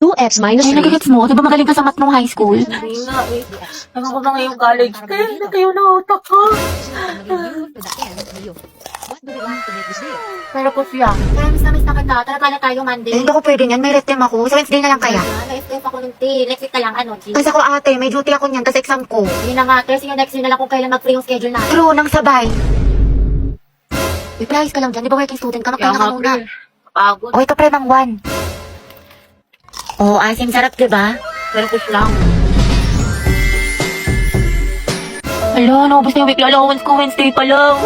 2x minus Ay, 3. nagigits mo? Di ba magaling ka sa math nung high school? Hindi nga eh. Ano ko ba ngayong college? Kaya natayo na utak ko. Pero po siya. Kaya miss na kita. Talaga na tayo Monday. Hindi ko pwede niyan. May rest time ako. Sa Wednesday na lang kaya. Na-stress ako ng tea. Next week na lang, ano, G. Kasi ako ate, may duty ako niyan kasi exam ko. Hindi na nga, kasi yung next week na lang kung kailan mag-free yung schedule natin. True, nang sabay. I-price ka lang dyan. Di ba working student ka? Kaya Magkano nga ka muna. pagod. Okay ka pre, mang one. Oh, asim sarap, di ba? Pero push lang. Hala, naubos na yung weekly allowance ko Wednesday pa lang.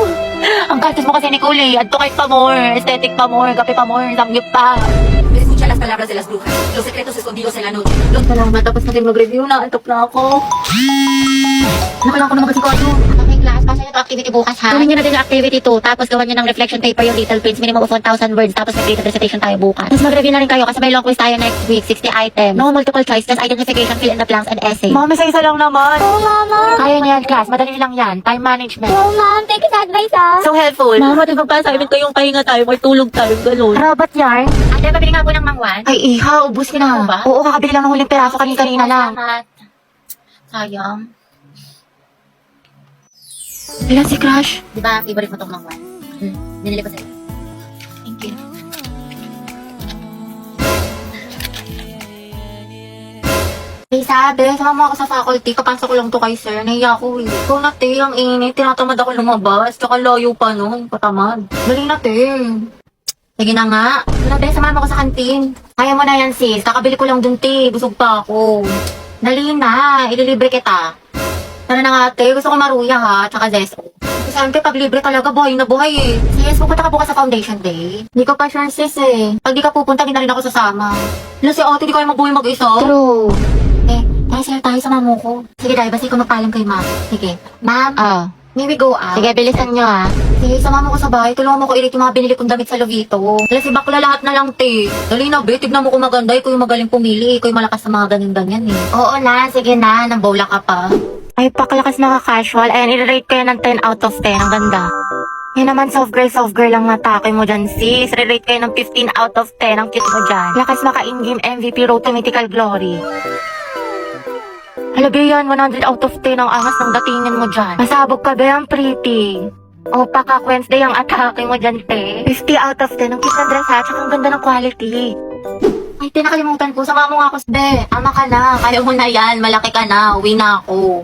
Ang gastos mo kasi, Nicole, add to cart pa more, aesthetic pa more, kape pa more, samgyup pa. Me escucha las palabras de las brujas, los secretos escondidos en la noche. Salamat, tapos natin mag-review na, antok na ako. Nakailangan ko na mag-asikaso. Okay, class, pasa niyo ito activity bukas ha. Gawin niyo na din yung activity 2, tapos gawan niyo ng reflection paper yung little prints, minimum of 1,000 words, tapos mag-creative recitation tayo bukas. Tapos mag-review na rin kayo kasi may long quiz tayo next week, 60 items. No multiple choice, just identification, fill in the blanks, and essay. Mami, sa isa lang naman. Oh, mama. Kaya niya yan, class. Madali lang yan. Time management. Oh, ma'am, thank you sa advice ah. So helpful. Mama, di ba pa assignment ko yung pahinga tayo, may tulog tayo, gano'n. Robot yarn. Ate, pabili nga po ng mangwan. Ay, iha, ubus ka na. Ano ba? Oo, kakabili lang ng huling peraso kanina lang. Salamat. Sayang. Ilan si Crush? Di ba, favorite mo tong mangwan? Binili ko sa'yo. Thank you. Hey, sabi, sama mo ako sa faculty. Kapasok ko lang to kay sir. Nahiya ako eh. Ikaw na, te. Ang init. Tinatamad ako lumabas. Tsaka layo pa, no? Patamad. Dali na, te. Sige na nga. Dali, te. Samahan mo ako sa kantin. Kaya mo na yan, sis. Kakabili ko lang dun, te. Busog pa ako. Dali na. Ililibre kita. Tara na nga, te. Gusto ko maruya, ha? Tsaka zeso. Siyempre, pag libre talaga, buhay na buhay eh. Sis, pupunta ka bukas sa foundation day. Hindi ko pa sure, sis eh. Pag di ka pupunta, di na rin ako sasama. Hala, si ate, di kayo mabuhay mag-isa. True. Eh, sir, tayo sa mamo ko. Sige, dahil basta ikaw magpaalam kay ma'am. Sige. Ma'am, Oh. may we go out? Sige, bilisan nyo ah. Sige, sama mo ko sa bahay. Tulungan mo ko i-rate yung mga binili kong damit sa Lovito. Hala, si bakla lahat na lang, te. Dali na, be. Tignan mo kung maganda. Ikaw yung magaling pumili. Ikaw yung malakas sa mga ganyan-ganyan eh. Oo na, sige na. Nang bola ka pa. Ay, paklakas na ka-casual. Ayan, i-rate ko yan ng 10 out of 10. Ang ganda. Yan naman, soft girl lang natake mo dyan, sis. Re-rate kayo ng 15 out of 10. Ang cute mo dyan. Lakas maka in-game MVP road to mythical glory. Hala, be, yan. 100 out of 10 ang angas ng datingin mo dyan. Masabog ka, be. Ang pretty. O, paka Wednesday ang atake mo dyan, te. 50 out of 10. Ang cute ng dress, ha? Tsaka ang ganda ng quality. Ay, tinakalimutan ko. Sama mo nga ako. Be, ama ka na. Kaya mo na yan. Malaki ka na. Uwi na ako.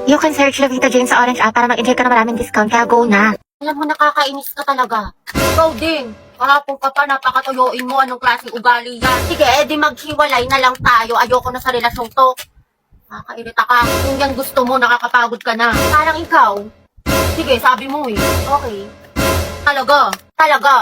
You can search Lovita Jane sa Orange app para mag-enjoy ka na maraming discount. Kaya go na. Alam mo, nakakainis ka talaga. Ikaw din. Kahapon ka pa, napakatuyuin mo. Anong klaseng ugali yan? Sige, edi maghiwalay na lang tayo. Ayoko na sa relasyon to. Nakakairita ka. Kung yan gusto mo, nakakapagod ka na. Parang ikaw. Sige, sabi mo eh. Okay. Talaga. Talaga.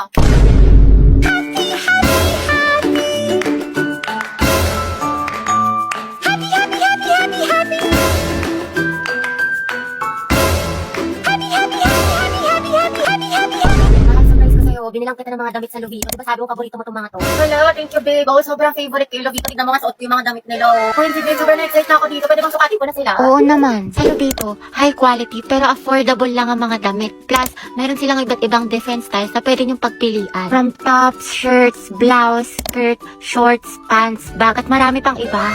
Surprise ko sa'yo. Binilang kita ng mga damit sa Lovito. Di ba sabi ko, paborito mo itong mga to? Hello, thank you, babe. Oh, sobrang favorite ko yung Lovito. Tignan mo nga suot ko yung mga damit nila. Oh, hindi, babe. Sobrang na-excite na ako dito. Pwede bang sukatin ko na sila? Oo naman. Sa Lubito, high quality pero affordable lang ang mga damit. Plus, meron silang iba't ibang different styles na pwede niyong pagpilian. From tops, shirts, blouse, skirt, shorts, pants, bag, at marami pang iba.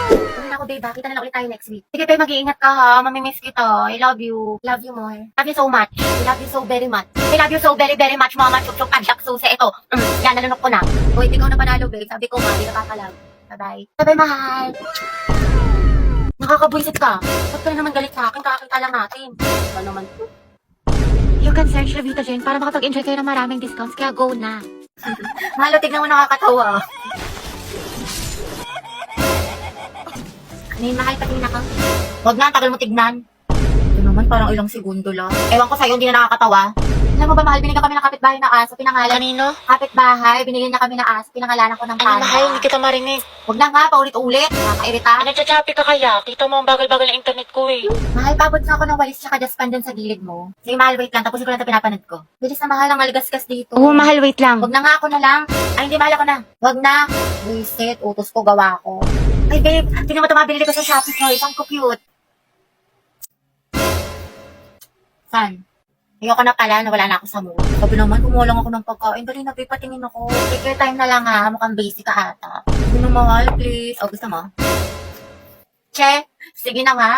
Ano na ako, babe. Kita na lang ulit tayo next week. Sige, babe. Mag-iingat ka, ha. Mamimiss kita. I love you. Love you more. Love you so much. I love you so very much. I love you so very, very much, mama. Chuk-chuk, kadyak, suse. Ito. Yan, nalunok ko na. Uy, ikaw na panalo, babe. Sabi ko, ma. Di nakakalag. Bye-bye. Bye-bye, mahal. Nakakabwisit ka. Ba't ka na naman galit sa akin? Kakakita lang natin. Ba naman? You can search Lubito Jane para makapag-enjoy kayo ng maraming discounts. Kaya go na. Mahalo, tignan mo nakakatawa. May mahal, patingin ako. Huwag na, tagal mo tignan. Ito naman, parang ilang segundo lang. Ewan ko sa'yo, hindi na nakakatawa. Alam mo ba, mahal, binigyan kami ng kapitbahay na aso, pinangalan. Kanino? Kapitbahay, binigyan niya kami ng aso, pinangalanan ko ng Ano panda. mahal, hindi kita marinig. Huwag na nga, paulit-ulit. Nakakairita. Nagchachapi ka kaya? Kita mo ang bagal-bagal ng internet ko eh. Mahal, pabot na ako ng walis tsaka dustpan dun sa gilid mo. Sige, mahal, wait lang. Tapusin ko lang ito pinapanood ko. Bilis na mahal, ang maligasgas dito. Oo, mahal, wait lang. Huwag na nga, ako na lang. Ay, hindi, mahal, ako na. Huwag na. Reset, utos ko, gawa ko. Ay, babe, tingnan mo ito mga binili ko sa Shopee Choice. Ang cute. San? Ayoko na pala, nawala na ako sa mood. Sabi naman, kumuha lang ako ng pagkain. Dali na, babe, patingin ako. Take your time na lang ha. Mukhang basic ka ata. Hindi na mahal, please. O, gusto mo? Che, sige na nga.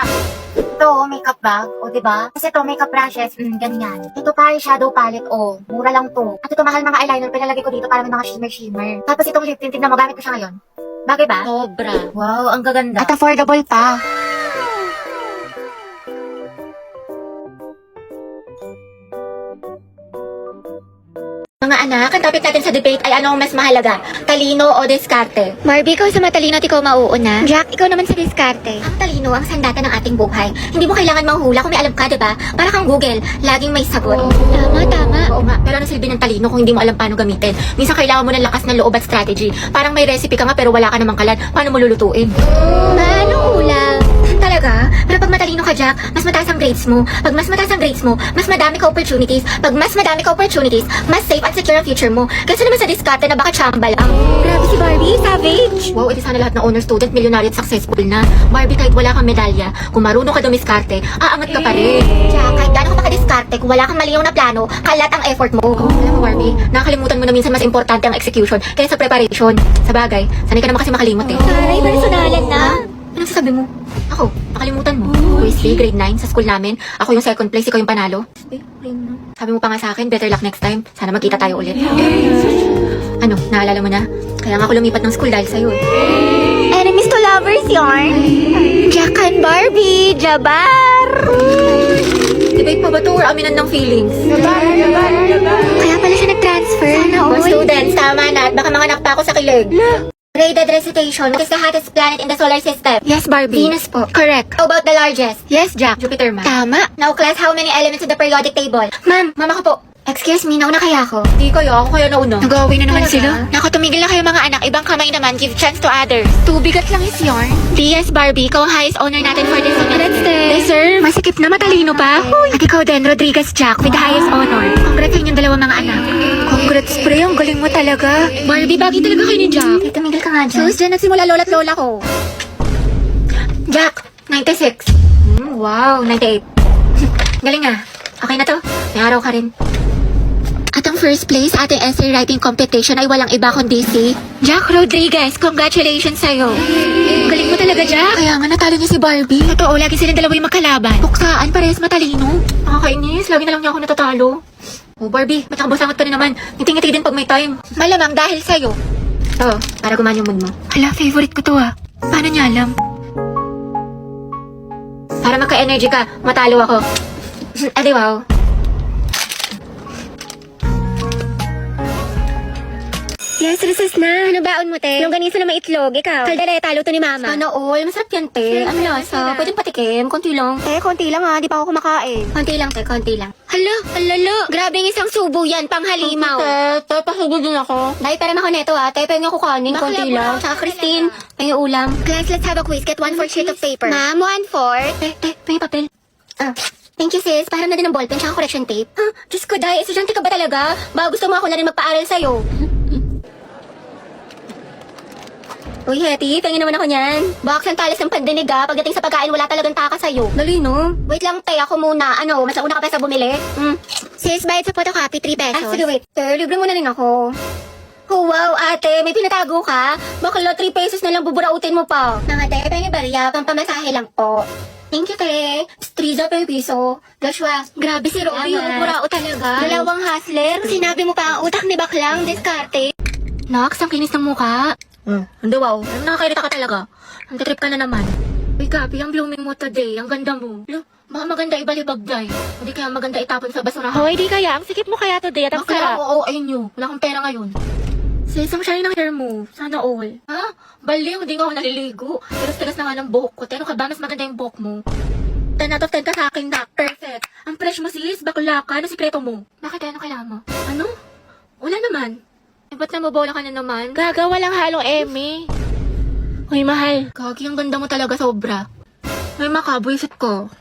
Ito, makeup bag. O, diba? Kasi ito, makeup brushes. Ganyan. Ito pa, shadow palette. O, mura lang to. At ito, mahal mga eyeliner. Pinalagay ko dito para may mga shimmer-shimmer. Tapos itong lip tint, tignan mo, gamit ko siya ngayon. Bagay ba? Sobra. Wow, ang gaganda. At affordable pa. Mga anak, ang topic natin sa debate ay ano ang mas mahalaga, talino o diskarte? Marby, ikaw sa matalino at ikaw mauuna. Jack, ikaw naman sa diskarte. Ang talino ang sandata ng ating buhay. Hindi mo kailangan manghula kung may alam ka, diba? Para kang Google, laging may sagot. Tama. Oo nga, pero ano silbi ng talino kung hindi mo alam paano gamitin? Minsan kailangan mo ng lakas ng loob at strategy. Parang may recipe ka nga pero wala ka namang kalan. Paano mo lulutuin? Paano ulam? Talaga? Pero pag matalino ka, Jack, mas mataas ang grades mo. Pag mas mataas ang grades mo, mas madami ka opportunities. Pag mas madami ka opportunities, mas safe at secure ang future mo. Kasi naman sa diskarte na baka chamba lang. Grabe si Barbie, savage! Wow, edi sana lahat ng honor student, millionaire at successful na. Barbie, kahit wala kang medalya, kung marunong ka dumiskarte, aangat ka pa rin. Jack, kahit gaano ka makadiskarte, kung wala kang malinaw na plano, kalat ang effort mo. Alam mo, Barbie, nakakalimutan mo na minsan mas importante ang execution kaysa preparation. Sa bagay, sanay ka naman kasi makalimot eh. Taray, personalan na. Anong sasabi mo? Ako, nakalimutan mo. Wesley, grade 9, sa school namin. Ako yung second place, ikaw yung panalo. Sabi mo pa nga sa akin, better luck next time. Sana magkita tayo ulit. Ano, naalala mo na? Kaya nga ako lumipat ng school dahil sa'yo eh. Enemies to lovers, yarn. Jack and Barbie, Jabar! Debate pa ba to or aminan ng feelings? Kaya pala siya nag-transfer. Sana Mga students, tama na at baka manganak pa ako sa kilig. Graded recitation. What is the hottest planet in the solar system? Yes, Barbie. Venus po. Correct. How about the largest? Yes, Jack. Jupiter, ma. Tama. Now, class, how many elements in the periodic table? Ma'am, mama ko po. Excuse me, nauna kaya ako? Di kayo, ako kaya nauna. Nag-away na naman Talaga? sila. Naku, tumigil na kayo mga anak. Ibang kamay naman, give chance to others. Tubigat lang is yarn. DS Barbie, ikaw ang highest honor natin for this semester. Deserve. Masikip na matalino pa. At ikaw din, Rodriguez Jack, with the highest honor. Congrats sa inyong dalawang mga anak. Congrats, pre. Ang galing mo talaga. Barbie, bagay talaga kayo ni Jack. Tumigil ka nga dyan. Sus, dyan nagsimula lola't lola ko. Jack, 96. Wow, 98. Galing ah. Okay na to. May araw ka rin. At ang first place sa ating essay writing competition ay walang iba kundi si Jack Rodriguez. Congratulations sa'yo. Galing mo talaga, Jack. Kaya nga natalo niya si Barbie. Totoo, lagi silang dalawa yung magkalaban. Tuksaan, parehas matalino. Nakakainis. Lagi na lang niya ako natatalo. Oh, Barbie, ba't nakabasangat ka rin naman? Ngiti-ngiti din pag may time. Malamang dahil sa'yo. Oo, para gumana yung mood mo. Hala, favorite ko to ah. Paano niya alam? Para magka-energy ka, matalo ako. Adi wow. Yes, recess na. Ano baon mo, te? Longganisa na may itlog. Ikaw? Kaldereta, luto ni mama. Sana all. Masarap yan, te. Ang lasa. Pwedeng patikim. Konti lang. Te, konti lang ha. Di pa ako kumakain. Konti lang, te. Konti lang. Hala, halala. Grabe yung isang subo yan, pang halimaw. Te, pasugod din ako. Dahil pera ako neto ha. Te, pwede ako kanin. Konti lang. Tsaka Christine, pwede ulam. Class, let's have a quiz. Get 1/4 sheet of paper. Ma'am, 1/4. Te, may papel. Ah. Thank you, sis. Para na din ng ballpen tsaka correction tape. Huh? Diyos ko, Day. Estudyante ka ba talaga? Baka gusto mo ako na rin magpaaral sa'yo. Uy, Hetty, tingin naman ako niyan. Box ang talas ng pandinig pagdating sa pagkain, wala talagang taka sa'yo. Dali, no? Wait lang, te, ako muna. Ano, mas nauna ka pa sa bumili? Sis, bayad sa photocopy, 3 pesos. Ah, sige, wait. Te, libre mo na rin ako. Oh, wow, ate, may pinatago ka? Bakla, 3 pesos na lang buburautin mo pa. Mga te, pengi bariya, pampamasahe lang po. Thank you, te. Striza pa yung piso. Joshua, grabe si Rory, burao talaga. Dalawang hustler. Sinabi mo pa ang utak ni Baklang, diskarte. Nox, ang kinis ng mukha. Hindi, wow. Nakakairita ka talaga. Ang trip ka na naman. Uy, Gabi, ang blooming mo today. Ang ganda mo. Lo, baka maganda ibalibag day. Hindi kaya maganda itapon sa basurahan. Hoy, di kaya. Ang sikip mo kaya today at ang Bakla, sarap. oo, ayun nyo. Wala akong pera ngayon. Sis, ang shine ng hair mo. Sana all. Ha? Baliw, hindi nga ako naliligo. Tigas-tigas na nga ng buhok ko. Pero ka ba, mas maganda yung buhok mo? 10 out of 10 ka sa akin, Doc. Perfect. Ang fresh mo, sis. Bakla ka. Ano sikreto mo? Bakit ano kailangan mo? Ano? Wala naman. Eh, ba't namobola ka na naman? Gagawa lang halong Emmy. Hoy, mahal. Gagi, ang ganda mo talaga sobra. May makabuisit ko.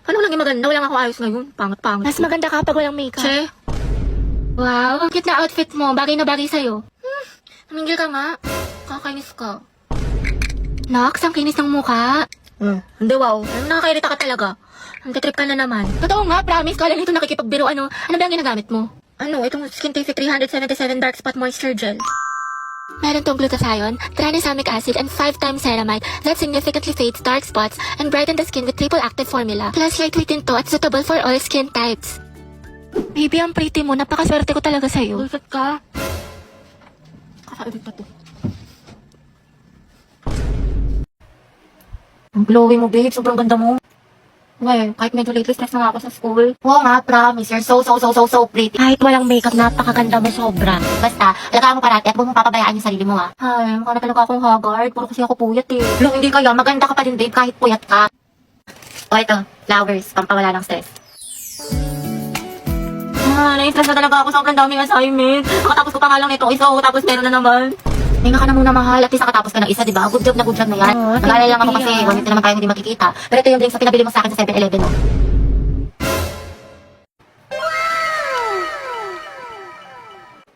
Paano lang yung maganda? Wala nga ako ayos ngayon. Pangat-pangat. Mas maganda kapag walang makeup. Che? Wow, ang cute na outfit mo. Bagay na bagay sa'yo. Namingil ka nga. Kakainis ka. Nox, ang kinis ng mukha. Hindi, wow. Nakakairita ka talaga. Ang trip ka na naman. Totoo nga, promise. Kala nito nakikipagbiro. Ano ba ang ginagamit mo? Ano, itong Skintific 377 Dark Spot Moisture Gel. Meron tong glutathione, tranexamic acid, and 5 times ceramide that significantly fades dark spots and brighten the skin with triple active formula. Plus, lightweight to at suitable for all skin types. Baby, ang pretty mo. Napakaswerte ko talaga sa'yo. Bullshit ka. Kakaibig pa to. Ang glowing mo, babe. Sobrang ganda mo. Well, kahit medyo lately stress na nga ako sa school. Oo nga, promise. You're so pretty. Kahit walang makeup, napakaganda mo sobra. Basta, alagaan mo parati at huwag mo papabayaan yung sarili mo, ha? Ay, mukha na talaga akong haggard. Puro kasi ako puyat, eh. Long hindi kaya, maganda ka pa din, babe, kahit puyat ka. O, ito, flowers, pampawala ng stress. Na-stress na talaga ako. Sobrang daming assignment. Makatapos ko pa nga lang nito isa, tapos meron na naman. Hinga ka na muna, mahal. At least nakatapos ka ng isa, diba? Good job na yan. Oo, Nag-aalala lang ako thank kasi you. one week na naman tayo hindi makikita. Pero ito yung drinks na pinabili mo sa akin sa 7-Eleven, no?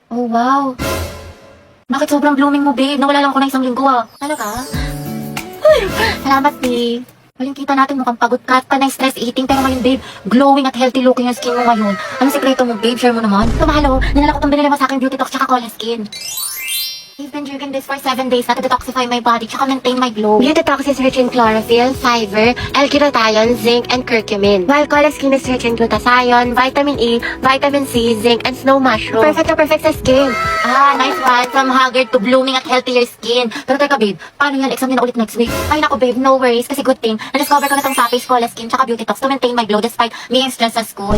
Oh, wow. Bakit sobrang blooming mo, babe? Nawala lang ako ng isang linggo, ah. Ano ka? Salamat, babe. Walang kita natin mukhang pagod ka at na stress eating. Pero ngayon, babe, glowing at healthy looking yung skin mo ngayon. Anong sekreto mo, babe? Share mo naman. Ito, mahalo. Ninala ko itong binili mo sa akin Beauty Talks tsaka Cola Skin. I've been drinking this for 7 days na to detoxify my body tsaka maintain my glow. Beauty Talks is rich in chlorophyll, fiber, L-glutathione, zinc, and curcumin. While Cola Skin is rich in glutathione, vitamin E, vitamin C, zinc, and snow mushroom. Perfect na perfect sa skin. Ah, nice one. From haggard to blooming at healthier skin. Pero teka, babe, paano yan? Exam na ulit next week. Ay, naku, babe, no worries. Kasi good thing, na-discover ko na itong Sapi's Cola Skin tsaka Beauty Talks to maintain my glow despite being stressed sa school.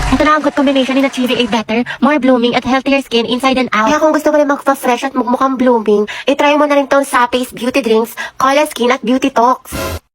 Ito na ang good combination in achieving a better, more blooming, at healthier skin inside and out. Kaya kung gusto mo rin magpa-fresh at magmukhang blooming, itry mo na rin tong Sapi's Beauty Drinks, Cola Skin, at Beauty Talks.